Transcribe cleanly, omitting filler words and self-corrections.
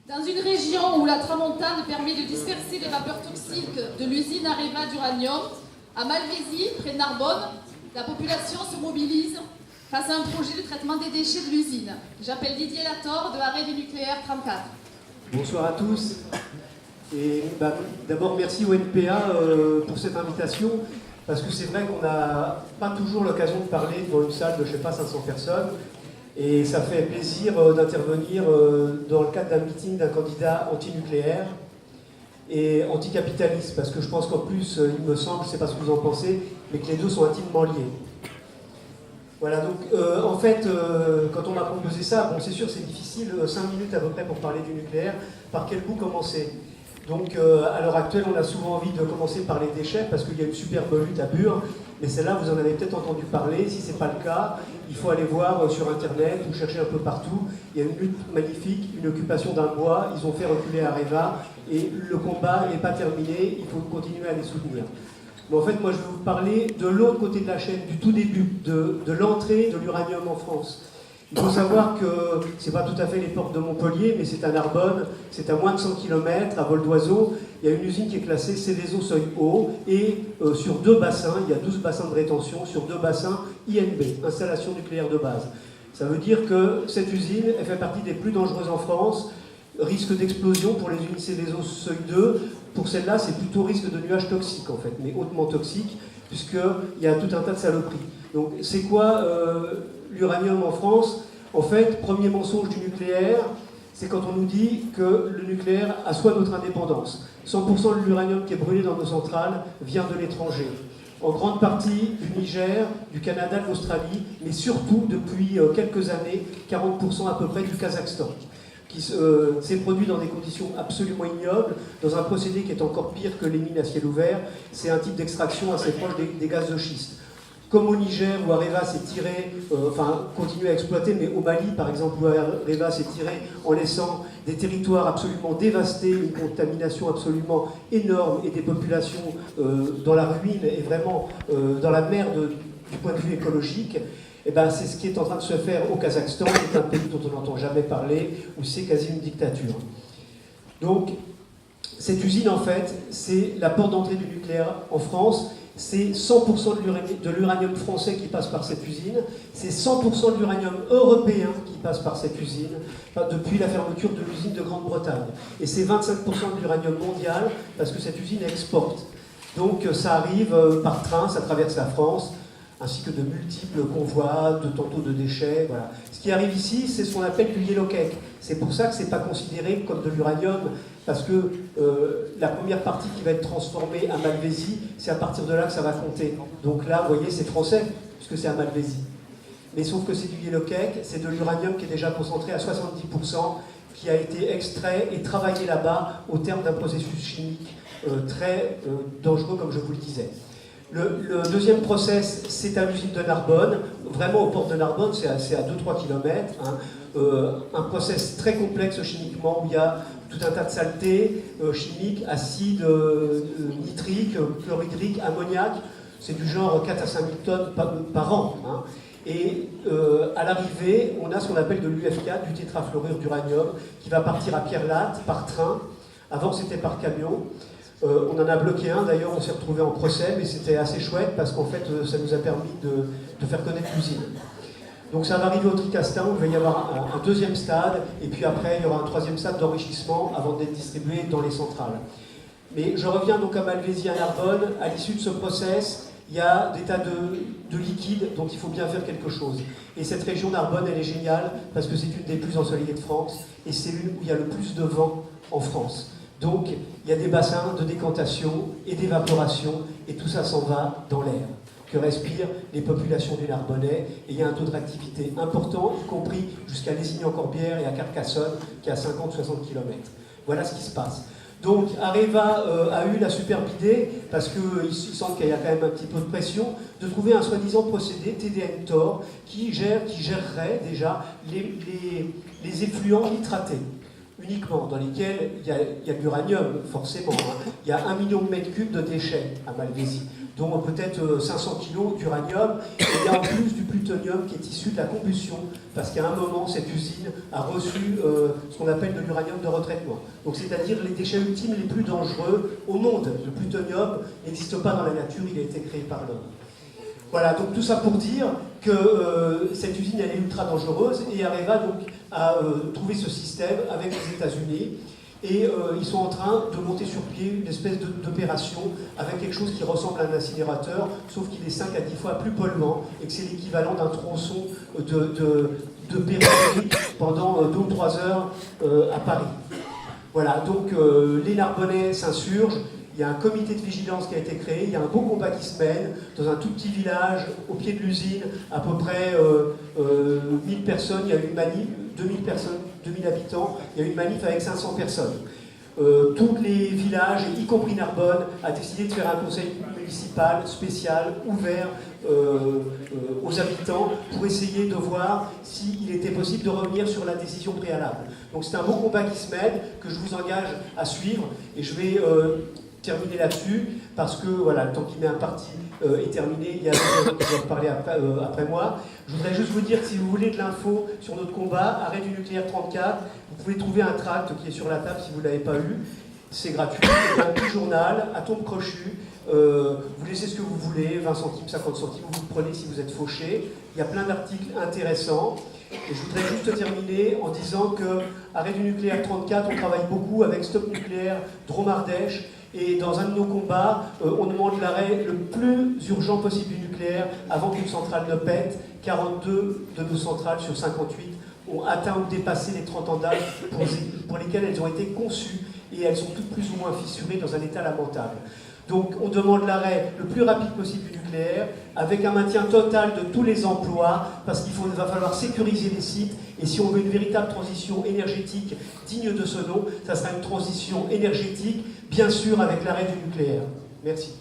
Dans une région où la tramontane permet de disperser les vapeurs toxiques de l'usine Areva d'uranium, à Malvézy, près de Narbonne, la population se mobilise face à un projet de traitement des déchets de l'usine. J'appelle Didier Lator de Arrêt du nucléaire 34. Bonsoir à tous. Et d'abord, merci au NPA pour cette invitation, parce que c'est vrai qu'on n'a pas toujours l'occasion de parler devant une salle de, je sais pas, 500 personnes. Et ça fait plaisir d'intervenir dans le cadre d'un meeting d'un candidat anti-nucléaire et anticapitaliste, parce que je pense qu'en plus, il me semble, je ne sais pas ce que vous en pensez, mais que les deux sont intimement liés. Voilà, donc en fait, quand on m'a proposé ça, bon c'est sûr c'est difficile, 5 minutes à peu près pour parler du nucléaire, par quel bout commencer? Donc à l'heure actuelle, on a souvent envie de commencer par les déchets, parce qu'il y a une superbe lutte à Bure, mais celle-là, vous en avez peut-être entendu parler. Si ce n'est pas le cas, il faut aller voir sur Internet ou chercher un peu partout. Il y a une lutte magnifique, une occupation d'un bois, ils ont fait reculer Areva, et le combat n'est pas terminé, il faut continuer à les soutenir. Mais en fait, moi, je vais vous parler de l'autre côté de la chaîne, du tout début, de l'entrée de l'uranium en France. Il faut savoir que ce n'est pas tout à fait les portes de Montpellier, mais c'est à Narbonne, c'est à moins de 100 km, à vol d'oiseau. Il y a une usine qui est classée Céveso seuil haut, et sur 2 bassins, il y a 12 bassins de rétention, sur 2 bassins INB, installation nucléaire de base. Ça veut dire que cette usine, elle fait partie des plus dangereuses en France, risque d'explosion pour les usines Céveso seuil 2. Pour celle-là, c'est plutôt risque de nuages toxiques, en fait, mais hautement toxiques, puisqu'il y a tout un tas de saloperies. Donc, c'est quoi l'uranium en France? En fait, premier mensonge du nucléaire, c'est quand on nous dit que le nucléaire assoit notre indépendance. 100% de l'uranium qui est brûlé dans nos centrales vient de l'étranger. En grande partie du Niger, du Canada, de l'Australie, mais surtout, depuis quelques années, 40% à peu près du Kazakhstan, qui s'est produit dans des conditions absolument ignobles, dans un procédé qui est encore pire que les mines à ciel ouvert. C'est un type d'extraction assez proche des gaz de schiste. Comme au Niger, où Areva s'est tiré, continue à exploiter, mais au Mali, par exemple, où Areva s'est tiré en laissant des territoires absolument dévastés, une contamination absolument énorme et des populations dans la ruine et vraiment dans la merde du point de vue écologique. Et ben, c'est ce qui est en train de se faire au Kazakhstan, qui est un pays dont on n'entend jamais parler, où c'est quasi une dictature. Donc, cette usine, en fait, c'est la porte d'entrée du nucléaire en France. C'est 100% de l'uranium français qui passe par cette usine. C'est 100% de l'uranium européen qui passe par cette usine, depuis la fermeture de l'usine de Grande-Bretagne. Et c'est 25% de l'uranium mondial, parce que cette usine exporte. Donc, ça arrive par train, ça traverse la France, ainsi que de multiples convois, tantôt de déchets, voilà. Ce qui arrive ici, c'est ce qu'on appelle du yellow cake. C'est pour ça que ce n'est pas considéré comme de l'uranium, parce que la première partie qui va être transformée à Malvézy, c'est à partir de là que ça va compter. Donc là, vous voyez, c'est français, puisque c'est à Malvézy. Mais sauf que c'est du yellow cake, c'est de l'uranium qui est déjà concentré à 70%, qui a été extrait et travaillé là-bas au terme d'un processus chimique très dangereux, comme je vous le disais. Le deuxième process, c'est à l'usine de Narbonne, vraiment aux portes de Narbonne, c'est à 2-3 km. Un process très complexe chimiquement, où il y a tout un tas de saletés chimiques, acides, nitriques, chlorhydriques, ammoniac. C'est du genre 4 à 5 000 tonnes par an. Hein. Et à l'arrivée, on a ce qu'on appelle de l'UF4, du tétrafluorure d'uranium, qui va partir à Pierre-Latte par train. Avant, c'était par camion. On en a bloqué un, d'ailleurs on s'est retrouvé en procès, mais c'était assez chouette parce qu'en fait ça nous a permis de faire connaître l'usine. Donc ça va arriver au Tricastin, où il va y avoir un deuxième stade, et puis après il y aura un troisième stade d'enrichissement avant d'être distribué dans les centrales. Mais je reviens donc à Malvézy, à Narbonne. À l'issue de ce process, il y a des tas de liquides dont il faut bien faire quelque chose. Et cette région Narbonne, elle est géniale parce que c'est une des plus ensoleillées de France, et c'est l'une où il y a le plus de vent en France. Donc, il y a des bassins de décantation et d'évaporation, et tout ça s'en va dans l'air, que respirent les populations du Narbonnais, et il y a un taux de réactivité important, y compris jusqu'à Lézignan-Corbière et à Carcassonne, qui est à 50-60 km. Voilà ce qui se passe. Donc, Areva a eu la superbe idée, parce qu'il semble qu'il y a quand même un petit peu de pression, de trouver un soi-disant procédé, TDN-TOR, qui gérerait déjà les effluents nitratés. Uniquement, dans lesquels il y a de l'uranium, forcément. Hein. Il y a 1 million de mètres cubes de déchets à Malvézy. dont peut-être 500 kg d'uranium, et il y a en plus du plutonium qui est issu de la combustion, parce qu'à un moment, cette usine a reçu ce qu'on appelle de l'uranium de retraitement. Donc c'est-à-dire les déchets ultimes les plus dangereux au monde. Le plutonium n'existe pas dans la nature, il a été créé par l'homme. Voilà, donc tout ça pour dire que cette usine elle est ultra dangereuse, et Areva donc a trouvé ce système avec les États-Unis. Et ils sont en train de monter sur pied une espèce d'opération avec quelque chose qui ressemble à un incinérateur, sauf qu'il est 5 à 10 fois plus polluant et que c'est l'équivalent d'un tronçon de périphérie pendant 2 ou 3 heures à Paris. Voilà, donc les Narbonnais s'insurgent, il y a un comité de vigilance qui a été créé, il y a un beau combat qui se mène dans un tout petit village au pied de l'usine, à peu près 1000 personnes, il y a eu une manif, 2000 personnes, 2000 habitants, il y a eu une manif avec 500 personnes. Tous les villages, y compris Narbonne, a décidé de faire un conseil municipal spécial, ouvert aux habitants, pour essayer de voir s'il était possible de revenir sur la décision préalable. Donc c'est un beau combat qui se mène, que je vous engage à suivre, et je vais terminer là-dessus, parce que voilà, le temps qui m'est imparti est terminé, il y a des gens qui vont parler après moi. Je voudrais juste vous dire que si vous voulez de l'info sur notre combat, Arrêt du nucléaire 34, vous pouvez trouver un tract qui est sur la table si vous ne l'avez pas eu. C'est gratuit, c'est un petit journal, atome crochu, vous laissez ce que vous voulez, 20 centimes, 50 centimes, vous le prenez si vous êtes fauché. Il y a plein d'articles intéressants. Et je voudrais juste terminer en disant que Arrêt du nucléaire 34, on travaille beaucoup avec Stop Nucléaire, Dromardèche. Et dans un de nos combats, on demande l'arrêt le plus urgent possible du nucléaire avant qu'une centrale ne pète. 42 de nos centrales sur 58 ont atteint ou dépassé les 30 ans d'âge pour lesquelles elles ont été conçues, et elles sont toutes plus ou moins fissurées dans un état lamentable. Donc on demande l'arrêt le plus rapide possible du nucléaire, avec un maintien total de tous les emplois, parce qu'il va falloir sécuriser les sites, et si on veut une véritable transition énergétique digne de ce nom, ça sera une transition énergétique, bien sûr avec l'arrêt du nucléaire. Merci.